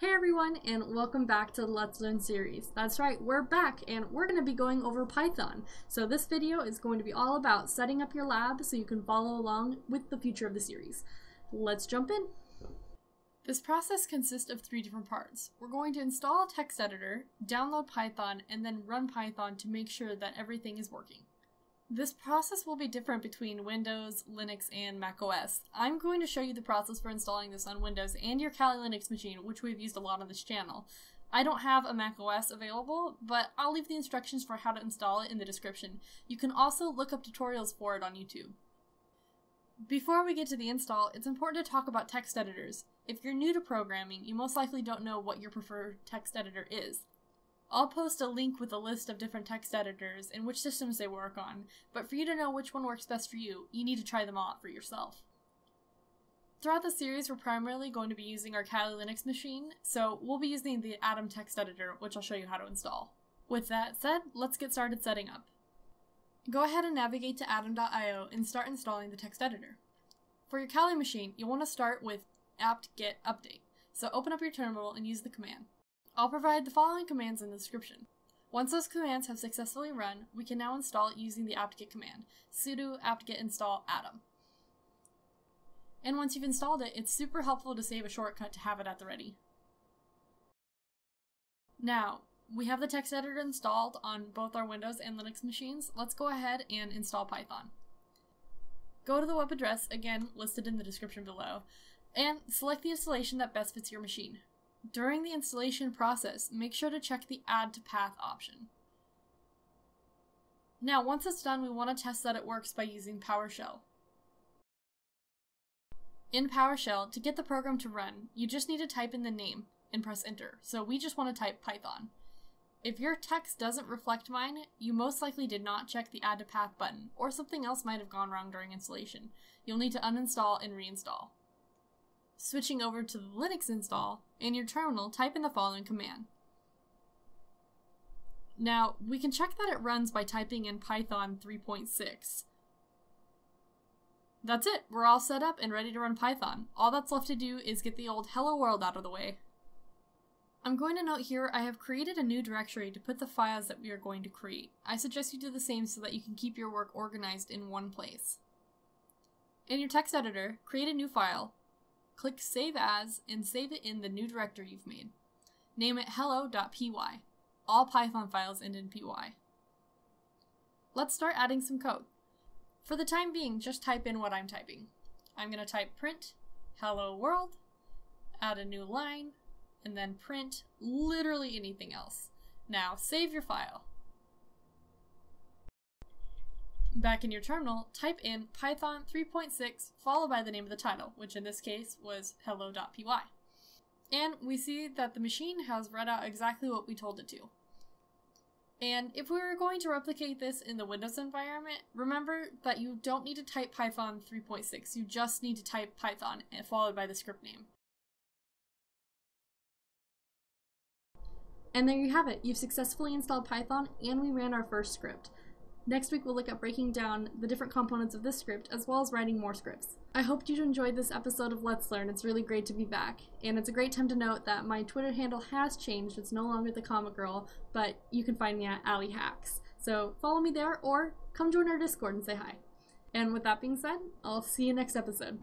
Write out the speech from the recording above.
Hey everyone, and welcome back to the Let's Learn series. That's right, we're back, and we're going to be going over Python. So this video is going to be all about setting up your lab so you can follow along with the future of the series. Let's jump in. This process consists of three different parts. We're going to install a text editor, download Python, and then run Python to make sure that everything is working. This process will be different between Windows, Linux, and macOS. I'm going to show you the process for installing this on Windows and your Kali Linux machine, which we've used a lot on this channel. I don't have a macOS available, but I'll leave the instructions for how to install it in the description. You can also look up tutorials for it on YouTube. Before we get to the install, it's important to talk about text editors. If you're new to programming, you most likely don't know what your preferred text editor is. I'll post a link with a list of different text editors and which systems they work on, but for you to know which one works best for you, you need to try them all out for yourself. Throughout the series, we're primarily going to be using our Kali Linux machine, so we'll be using the Atom text editor, which I'll show you how to install. With that said, let's get started setting up. Go ahead and navigate to atom.io and start installing the text editor. For your Kali machine, you'll want to start with apt-get update, so open up your terminal and use the command. I'll provide the following commands in the description. Once those commands have successfully run, we can now install it using the apt-get command, sudo apt-get install atom. And once you've installed it, it's super helpful to save a shortcut to have it at the ready. Now, we have the text editor installed on both our Windows and Linux machines. Let's go ahead and install Python. Go to the web address, again listed in the description below, and select the installation that best fits your machine. During the installation process, make sure to check the Add to Path option. Now, once it's done, we want to test that it works by using PowerShell. In PowerShell, to get the program to run, you just need to type in the name and press enter. So we just want to type Python. If your text doesn't reflect mine, you most likely did not check the Add to Path button, or something else might have gone wrong during installation. You'll need to uninstall and reinstall. Switching over to the Linux install, in your terminal, type in the following command. Now, we can check that it runs by typing in Python 3.6. That's it, we're all set up and ready to run Python. All that's left to do is get the old hello world out of the way. I'm going to note here I have created a new directory to put the files that we are going to create. I suggest you do the same so that you can keep your work organized in one place. In your text editor, create a new file. Click Save As, and save it in the new directory you've made. Name it hello.py. All Python files end in py. Let's start adding some code. For the time being, just type in what I'm typing. I'm going to type print hello world, add a new line, and then print literally anything else. Now, save your file. Back in your terminal, type in Python 3.6 followed by the name of the title, which in this case was hello.py. And we see that the machine has read out exactly what we told it to. And if we were going to replicate this in the Windows environment, remember that you don't need to type Python 3.6, you just need to type Python followed by the script name. And there you have it, you've successfully installed Python and we ran our first script. Next week we'll look at breaking down the different components of this script as well as writing more scripts. I hope you enjoyed this episode of Let's Learn. It's really great to be back. And it's a great time to note that my Twitter handle has changed. It's no longer the Comic Girl, but you can find me at AllieHacks. So follow me there or come join our Discord and say hi. And with that being said, I'll see you next episode.